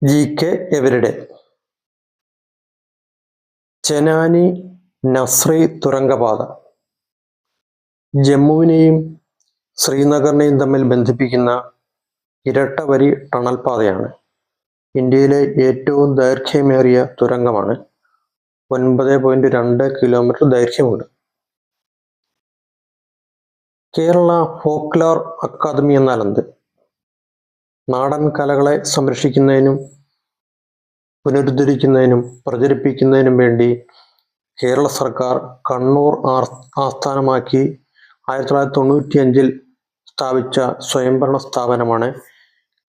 GK everyday. Chenani Nashri തുരങ്കപാത ജമ്മുവിനെയും ശ്രീനഗറിനെയും തമ്മിൽ ബന്ധിപ്പിക്കുന്ന ഇരട്ടവരി ടണൽ പാതയാണ്. ഇന്ത്യയിലെ ഏറ്റവും ദൈർഘ്യമേറിയ തുരങ്കമാണ്. 9.2 കിലോമീറ്റർ ദൈർഘ്യമുണ്ട്. കേരള ഫോക്ലോർ അക്കാദമി എന്നാൽ എന്ത്? നാടൻ കലകളെ സംരക്ഷിക്കുന്നതിനും പുനരുദ്ധരിക്കുന്നതിനും പ്രചരിപ്പിക്കുന്നതിനും വേണ്ടി കേരള സർക്കാർ കണ്ണൂർ ആസ്ഥാനമാക്കി 1995 സ്ഥാപിച്ച സ്വയംഭരണ സ്ഥാപനമാണ്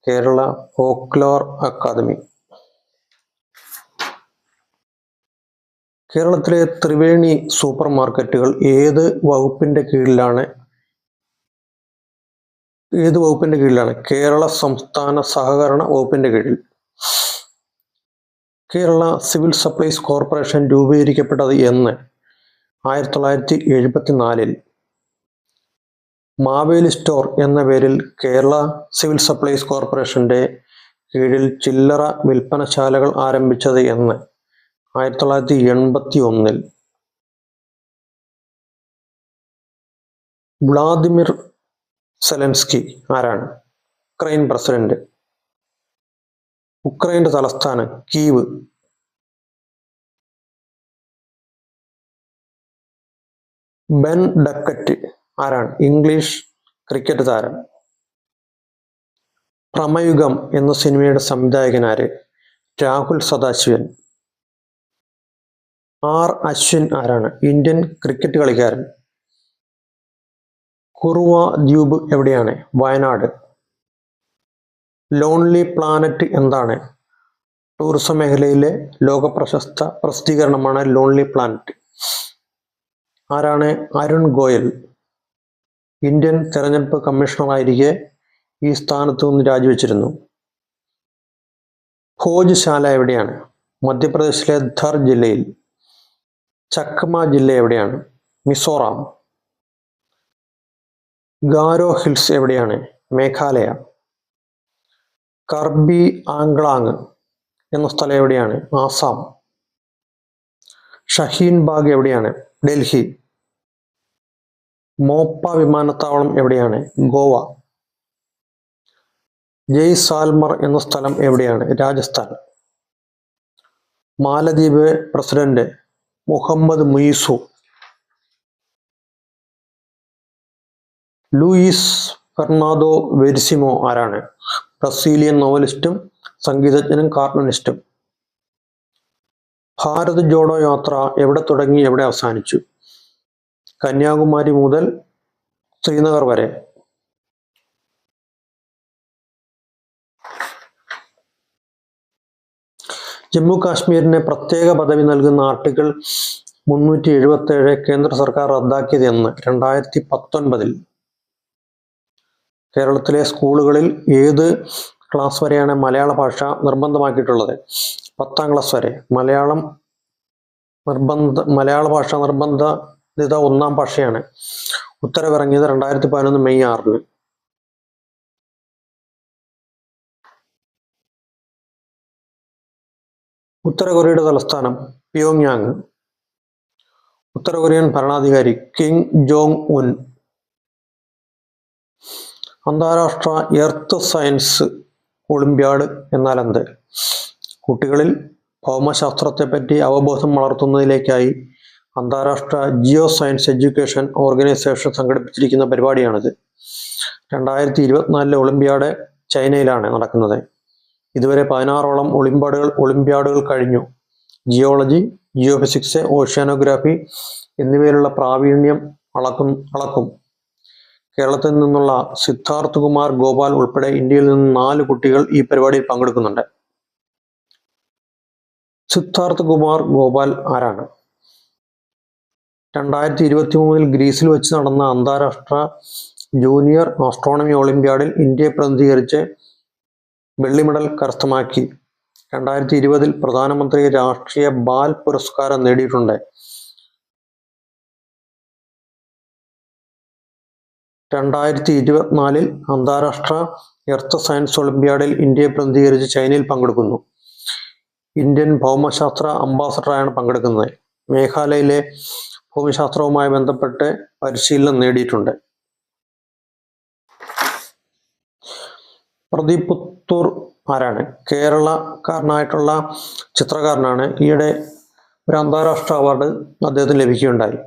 കേരള ഫോക്ലോർ അക്കാദമി. കേരളത്തിലെ ത്രിവേണി സൂപ്പർ മാർക്കറ്റുകൾ ഏത് വകുപ്പിന്റെ കീഴിലാണ്? കേരള സംസ്ഥാന സഹകരണ വകുപ്പിന്റെ കീഴിൽ. കേരള സിവിൽ സപ്ലൈസ് കോർപ്പറേഷൻ രൂപീകരിക്കപ്പെട്ടത് എന്ന്? 1974. മാവേലി സ്റ്റോർ എന്ന പേരിൽ കേരള സിവിൽ സപ്ലൈസ് കോർപ്പറേഷന്റെ കീഴിൽ ചില്ലറ വിൽപ്പനശാലകൾ ആരംഭിച്ചത് എന്ന്? 1981. വ്ളാദിമിർ സെലൻസ്കി ആരാണ്? Ukraine president. ഉക്രൈന്റെ തലസ്ഥാനം കീവ്. ബെൻ ഡക്കറ്റ് ആരാണ്? ഇംഗ്ലീഷ് ക്രിക്കറ്റ് താരം. പ്രമയുഗം എന്ന സിനിമയുടെ സംവിധായകൻ ആര്? രാഹുൽ സദാശിവൻ. ആർ അശ്വിൻ ആരാണ്? ഇന്ത്യൻ ക്രിക്കറ്റ് കളിക്കാരൻ. കുറുവ ദ്വീപ് എവിടെയാണ്? വയനാട്. ലോൺലി പ്ലാനറ്റ് എന്താണ്? ടൂറിസം മേഖലയിലെ ലോകപ്രശസ്ത പ്രസിദ്ധീകരണമാണ് ലോൺലി പ്ലാനറ്റ്. ആരാണ്? അരുൺ ഗോയൽ. ഇന്ത്യൻ തെരഞ്ഞെടുപ്പ് കമ്മീഷണറായിരിക്കെ ഈ സ്ഥാനത്ത് നിന്ന് രാജിവെച്ചിരുന്നു. ഭോജ്ശാല എവിടെയാണ്? മധ്യപ്രദേശിലെ ധർ ജില്ലയിൽ. ചക്മ ജില്ല എവിടെയാണ്? മിസോറാം. ഗാരോ ഹിൽസ് എവിടെയാണ്? മേഘാലയ. കർബി ആംഗ്ലാങ് എന്ന സ്ഥലം എവിടെയാണ്? ആസാം. ഷഹീൻ ബാഗ് എവിടെയാണ്? ഡൽഹി. മോപ്പ വിമാനത്താവളം എവിടെയാണ്? ഗോവ. ജയ്സാൽമർ എന്ന സ്ഥലം എവിടെയാണ്? രാജസ്ഥാൻ. മാലദ്വീപ് president Mohamed Muizzu. Luis Fernando Verissimo ആരാണ്? ബ്രസീലിയൻ നോവലിസ്റ്റും സംഗീതജ്ഞനും കാർട്ടൂണിസ്റ്റും. ഭാരത് ജോഡോ യാത്ര എവിടെ തുടങ്ങി എവിടെ അവസാനിച്ചു? കന്യാകുമാരി മുതൽ ശ്രീനഗർ വരെ. ജമ്മു കാശ്മീരിന് പ്രത്യേക പദവി നൽകുന്ന ആർട്ടിക്കിൾ 377 കേന്ദ്ര സർക്കാർ റദ്ദാക്കിയത് എന്ന്? 2019. കേരളത്തിലെ സ്കൂളുകളിൽ ഏത് ക്ലാസ് വരെയാണ് മലയാള ഭാഷ നിർബന്ധമാക്കിയിട്ടുള്ളത്? 10ാം ക്ലാസ് വരെ. മലയാള ഭാഷ നിർബന്ധിത 1ാം ഭാഷയാണ്. ഉത്തരവിറങ്ങിയത് 2011 മെയ് 6. ഉത്തര കൊറിയയുടെ തലസ്ഥാനം പ്യോങ്യാങ്. ഉത്തര കൊറിയൻ ഭരണാധികാരി കിം ജോങ് ഉൻ. അന്താരാഷ്ട്ര എർത്ത് സയൻസ് ഒളിമ്പ്യാഡ് എന്നാൽ എന്ത്? കുട്ടികളിൽ ഭൗമശാസ്ത്രത്തെപ്പറ്റി അവബോധം വളർത്തുന്നതിലേക്കായി അന്താരാഷ്ട്ര ജിയോ സയൻസ് എഡ്യൂക്കേഷൻ ഓർഗനൈസേഷൻ സംഘടിപ്പിച്ചിരിക്കുന്ന പരിപാടിയാണിത്. 2024 ഒളിമ്പ്യാഡ് ചൈനയിലാണ് നടക്കുന്നത്. ഇതുവരെ 16ഓളം ഒളിമ്പ്യാഡുകൾ കഴിഞ്ഞു. ജിയോളജി, ജിയോഫിസിക്സ്, ഓഷ്യാനോഗ്രാഫി എന്നിവയിലുള്ള പ്രാവീണ്യം അളക്കും. കേരളത്തിൽ നിന്നുള്ള സിദ്ധാർത്ഥ് കുമാർ ഗോപാൽ ഉൾപ്പെടെ ഇന്ത്യയിൽ നിന്ന് 4 കുട്ടികൾ ഈ പരിപാടിയിൽ പങ്കെടുക്കുന്നുണ്ട്. സിദ്ധാർത്ഥ് കുമാർ ഗോപാൽ ആരാണ്? 2023 ഗ്രീസിൽ വെച്ച് നടന്ന അന്താരാഷ്ട്ര ജൂനിയർ ആസ്ട്രോണമി ഒളിമ്പ്യാഡിൽ ഇന്ത്യയെ പ്രതിനിധീകരിച്ച് വെള്ളി മെഡൽ കരസ്ഥമാക്കി. 2020 പ്രധാനമന്ത്രി രാഷ്ട്രീയ ബാൽ പുരസ്കാരം നേടിയിട്ടുണ്ട്. 2024 അന്താരാഷ്ട്ര എർത്ത് സയൻസ് ഒളിമ്പ്യാഡിൽ ഇന്ത്യയെ പ്രതിനിധീകരിച്ച് ചൈനയിൽ പങ്കെടുക്കുന്നു. ഇന്ത്യൻ ഭൗമശാസ്ത്ര അംബാസഡറായാണ് പങ്കെടുക്കുന്നത്. മേഘാലയയിലെ ഭൂമിശാസ്ത്രവുമായി ബന്ധപ്പെട്ട് പരിശീലനം നേടിയിട്ടുണ്ട്. പ്രദീപ് പുത്തൂർ ആരാണ്? കേരളക്കാരനായിട്ടുള്ള ചിത്രകാരനാണ്. ഈയിടെ ഒരു അന്താരാഷ്ട്ര അവാർഡ് അദ്ദേഹത്തിന് ലഭിക്കുകയുണ്ടായി.